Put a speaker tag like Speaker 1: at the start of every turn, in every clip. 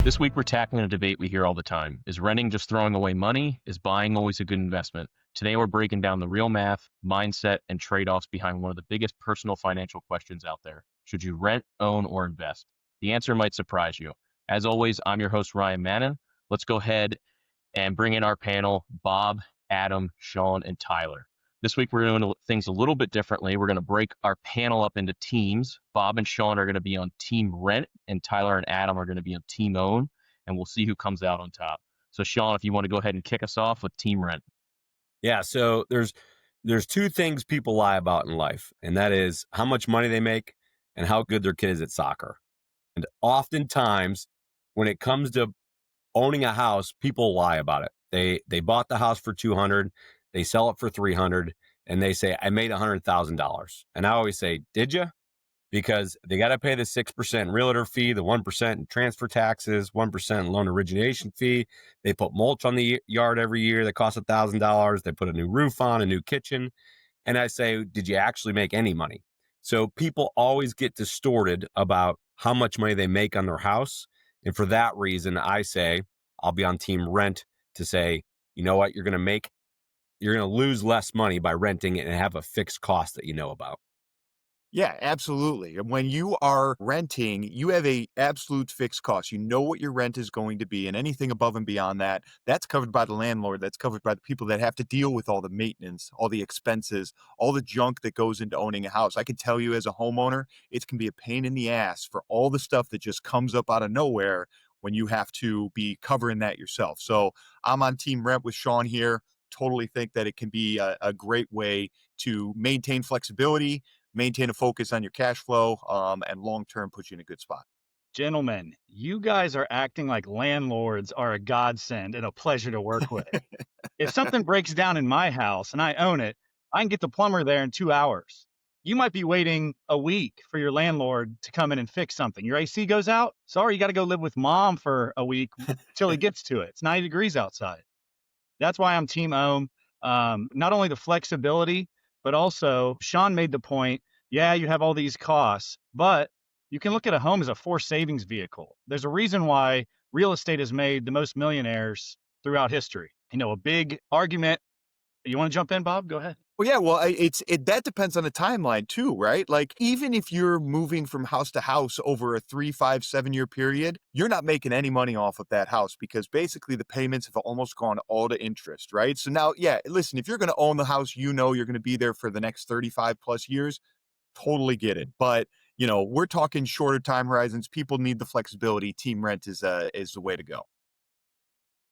Speaker 1: This week, we're tackling a debate we hear all the time. Is renting just throwing away money? Is buying always a good investment? Today, we're breaking down the real math, mindset, and trade offs behind one of the biggest personal financial questions out there. Should you rent, own, or invest? The answer might surprise you. As always, I'm your host, Ryan Mannon. Let's go ahead and bring in our panel, Bob, Adam, Sean, and Tyler. This week, we're doing things a little bit differently. We're going to break our panel up into teams. Bob and Sean are going to be on team rent, and Tyler and Adam are going to be on team own, and we'll see who comes out on top. So, Sean, if you want to go ahead and kick us off with team rent.
Speaker 2: Yeah, so there's two things people lie about in life, and that is how much money they make and how good their kid is at soccer. And oftentimes, when it comes to owning a house, people lie about it. They bought the house for 200, they sell it for 300, and they say I made $100,000. And I always say, did you? Because they got to pay the 6% realtor fee, the 1% in transfer taxes, 1% loan origination fee. They put mulch on the yard every year that costs $1,000. They put a new roof on, a new kitchen. And I say, did you actually make any money? So people always get distorted about how much money they make on their house. And for that reason, I say, I'll be on team rent to say, you know what, you're going to lose less money by renting it and have a fixed cost that you know about.
Speaker 3: Yeah, absolutely. And when you are renting, you have a absolute fixed cost. You know what your rent is going to be, and anything above and beyond that, that's covered by the landlord. That's covered by the people that have to deal with all the maintenance, all the expenses, all the junk that goes into owning a house. I can tell you as a homeowner, it can be a pain in the ass for all the stuff that just comes up out of nowhere when you have to be covering that yourself. So I'm on team rent with Sean here. Totally think that it can be a great way to maintain flexibility, maintain a focus on your cash flow, and long-term put you in a good spot.
Speaker 4: Gentlemen, you guys are acting like landlords are a godsend and a pleasure to work with. If something breaks down in my house and I own it, I can get the plumber there in 2 hours. You might be waiting a week for your landlord to come in and fix something. Your AC goes out. Sorry, you got to go live with mom for a week till he gets to it. It's 90 degrees outside. That's why I'm team own. Not only the flexibility, but also Sean made the point. Yeah, you have all these costs, but you can look at a home as a forced savings vehicle. There's a reason why real estate has made the most millionaires throughout history. A big argument. You want to jump in, Bob? Go ahead.
Speaker 3: Well, yeah, well, that depends on the timeline too, right? Like even if you're moving from house to house over a 3, 5, 7 year period, you're not making any money off of that house because basically the payments have almost gone all to interest, right? So now, yeah, listen, if you're going to own the house, you're going to be there for the next 35 plus years. Totally get it. But, we're talking shorter time horizons. People need the flexibility. Team rent is the way to go.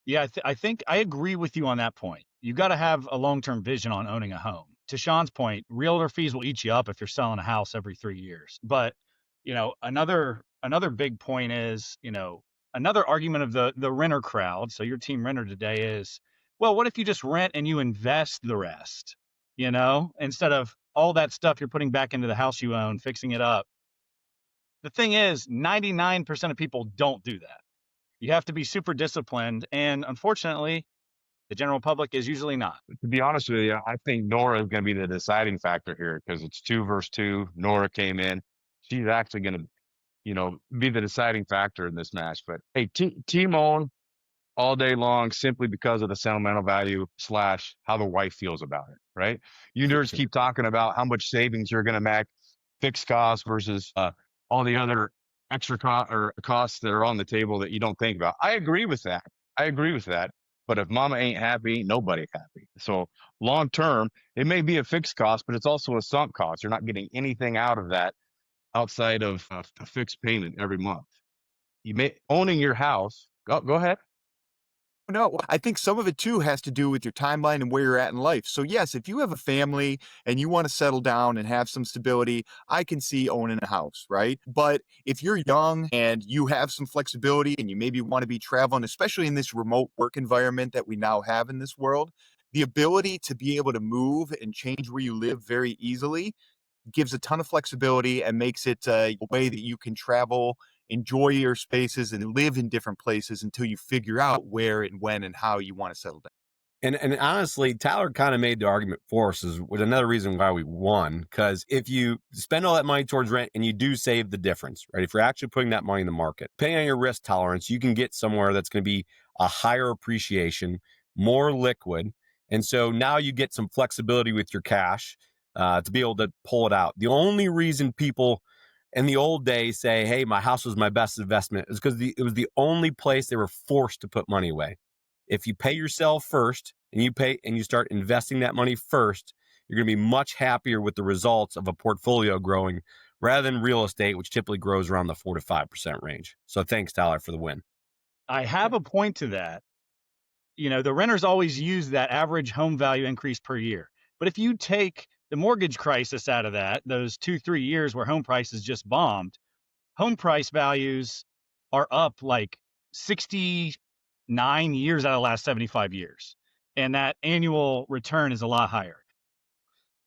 Speaker 4: Yeah, I think I agree with you on that point. You got to have a long-term vision on owning a home. To Sean's point, realtor fees will eat you up if you're selling a house every 3 years. But, another big point is, another argument of the renter crowd. So your team renter today is, well, what if you just rent and you invest the rest, instead of all that stuff you're putting back into the house you own, fixing it up. The thing is, 99% of people don't do that. You have to be super disciplined. And unfortunately, the general public is usually not.
Speaker 5: To be honest with you, I think Nora is going to be the deciding factor here because it's 2 versus 2. Nora came in. She's actually going to, be the deciding factor in this match. But hey, team own all day long simply because of the sentimental value / how the wife feels about it, right? You nerds keep talking about how much savings you're going to make, fixed costs versus all the other extra costs that are on the table that you don't think about. I agree with that. But if mama ain't happy, ain't nobody happy. So long term, it may be a fixed cost, but it's also a sunk cost. You're not getting anything out of that outside of a fixed payment every month. Owning your house. Go ahead.
Speaker 3: No, I think some of it too has to do with your timeline and where you're at in life. So yes, if you have a family and you want to settle down and have some stability, I can see owning a house, right? But if you're young and you have some flexibility and you maybe want to be traveling, especially in this remote work environment that we now have in this world, the ability to be able to move and change where you live very easily gives a ton of flexibility and makes it a way that you can travel, enjoy your spaces, and live in different places until you figure out where and when and how you want to settle down.
Speaker 2: And honestly, Tyler kind of made the argument for us is with another reason why we won. Because if you spend all that money towards rent and you do save the difference, right? If you're actually putting that money in the market, depending on your risk tolerance, you can get somewhere that's going to be a higher appreciation, more liquid. And so now you get some flexibility with your cash to be able to pull it out. The only reason people in the old days say, hey, my house was my best investment is because it was the only place they were forced to put money away. If you pay yourself first and you start investing that money first, you're going to be much happier with the results of a portfolio growing rather than real estate, which typically grows around the 4 to 5% range. So thanks, Tyler, for the win.
Speaker 4: I have a point to that. The renters always use that average home value increase per year. But if you take the mortgage crisis out of that, those 2, 3 years where home prices just bombed, home price values are up like 69 years out of the last 75 years. And that annual return is a lot higher.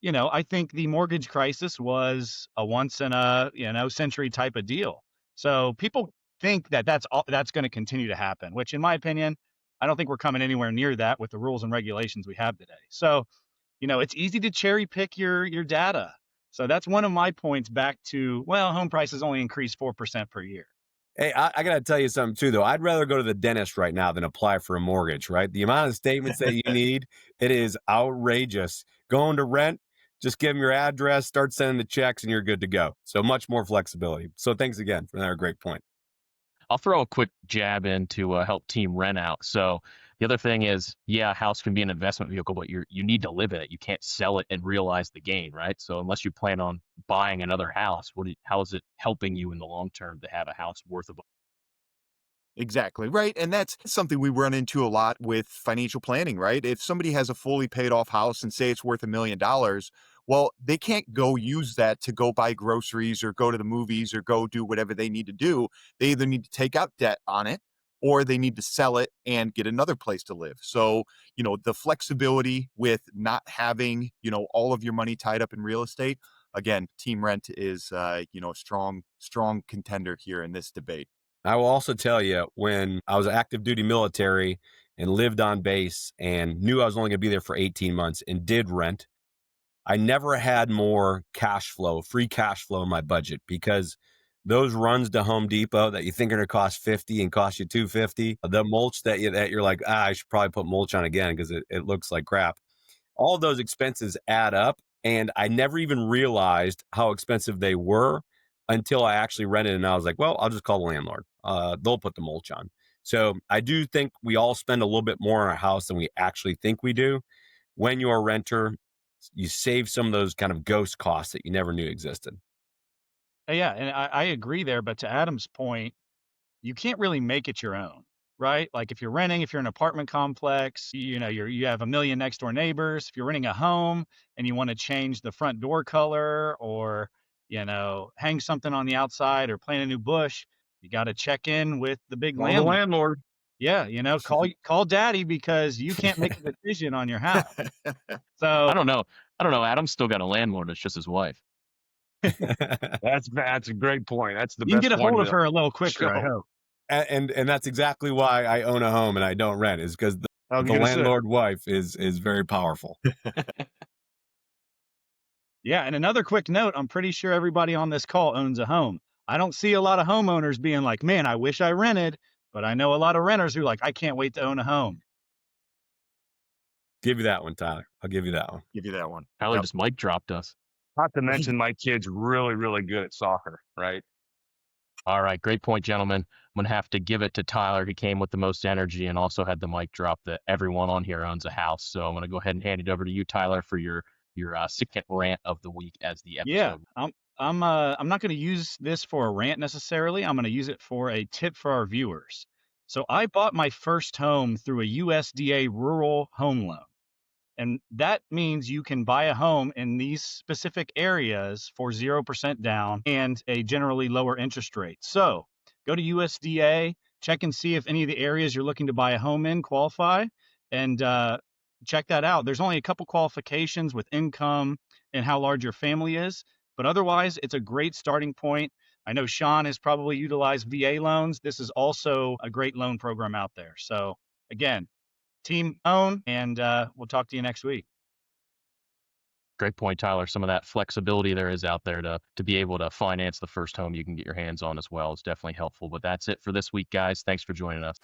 Speaker 4: I think the mortgage crisis was a once in a, century type of deal. So people think that that's going to continue to happen, which in my opinion, I don't think we're coming anywhere near that with the rules and regulations we have today. So, it's easy to cherry pick your data. So that's one of my points back to, well, home prices only increase 4% per year.
Speaker 2: Hey, I got to tell you something too, though. I'd rather go to the dentist right now than apply for a mortgage, right? The amount of statements that you need, it is outrageous. Going to rent, just give them your address, start sending the checks, and you're good to go. So much more flexibility. So thanks again for another great point.
Speaker 1: I'll throw a quick jab in to help team rent out. So the other thing is, yeah, a house can be an investment vehicle, but you need to live in it. You can't sell it and realize the gain, right? So unless you plan on buying another house, how is it helping you in the long term to have a house worth a
Speaker 3: Exactly, right, and that's something we run into a lot with financial planning, right? If somebody has a fully paid off house and say it's worth $1,000,000, well, they can't go use that to go buy groceries or go to the movies or go do whatever they need to do. They either need to take out debt on it or they need to sell it and get another place to live. So, the flexibility with not having, all of your money tied up in real estate, again, team rent is, a strong contender here in this debate.
Speaker 2: I will also tell you when I was active duty military and lived on base and knew I was only going to be there for 18 months and did rent, I never had more free cash flow in my budget because those runs to Home Depot that you think are going to cost 50 and cost you 250, the mulch that you're like, I should probably put mulch on again because it looks like crap. All of those expenses add up. And I never even realized how expensive they were until I actually rented. And I was like, well, I'll just call the landlord. They'll put the mulch on. So I do think we all spend a little bit more on our house than we actually think we do. When you're a renter, you save some of those kind of ghost costs that you never knew existed.
Speaker 4: Yeah, and I agree there. But to Adam's point, you can't really make it your own, right? Like if you're renting, if you're an apartment complex, you have a million next door neighbors. If you're renting a home and you want to change the front door color or, hang something on the outside or plant a new bush, you got to check in with the big
Speaker 5: Call the
Speaker 4: landlord.
Speaker 5: landlord.
Speaker 4: Yeah, call daddy because you can't make a decision on your house. So
Speaker 1: I don't know. I don't know. Adam's still got a landlord. It's just his wife.
Speaker 5: That's a great point. That's the
Speaker 4: you can
Speaker 5: best
Speaker 4: get a
Speaker 5: point
Speaker 4: hold
Speaker 5: of
Speaker 4: of
Speaker 5: the
Speaker 4: her a little quicker, I
Speaker 5: show.
Speaker 4: hope.
Speaker 2: And that's exactly why I own a home and I don't rent is because
Speaker 5: I was
Speaker 2: the
Speaker 5: gonna say,
Speaker 2: landlord wife is very powerful.
Speaker 4: Yeah, and another quick note, I'm pretty sure everybody on this call owns a home. I don't see a lot of homeowners being like, "Man, I wish I rented," but I know a lot of renters who are like, "I can't wait to own a home."
Speaker 2: Give you that one, Tyler. I'll give you that one.
Speaker 3: Give you that one.
Speaker 1: Tyler
Speaker 3: Yep.
Speaker 1: just mic dropped us.
Speaker 5: not to mention my kid's really, really good at soccer, right?
Speaker 1: All right, great point, gentlemen. I'm gonna have to give it to Tyler. He came with the most energy and also had the mic drop that everyone on here owns a house. So I'm gonna go ahead and hand it over to you, Tyler, for your second rant of the week as the
Speaker 4: Yeah,
Speaker 1: episode.
Speaker 4: I'm not going to use this for a rant necessarily. I'm going to use it for a tip for our viewers. So I bought my first home through a USDA rural home loan. And that means you can buy a home in these specific areas for 0% down and a generally lower interest rate. So go to USDA, check and see if any of the areas you're looking to buy a home in qualify, and check that out. There's only a couple qualifications with income and how large your family is, but otherwise, it's a great starting point. I know Sean has probably utilized VA loans. This is also a great loan program out there. So again, team own, and we'll talk to you next week.
Speaker 1: Great point, Tyler. Some of that flexibility there is out there to be able to finance the first home you can get your hands on as well is definitely helpful. But that's it for this week, guys. Thanks for joining us.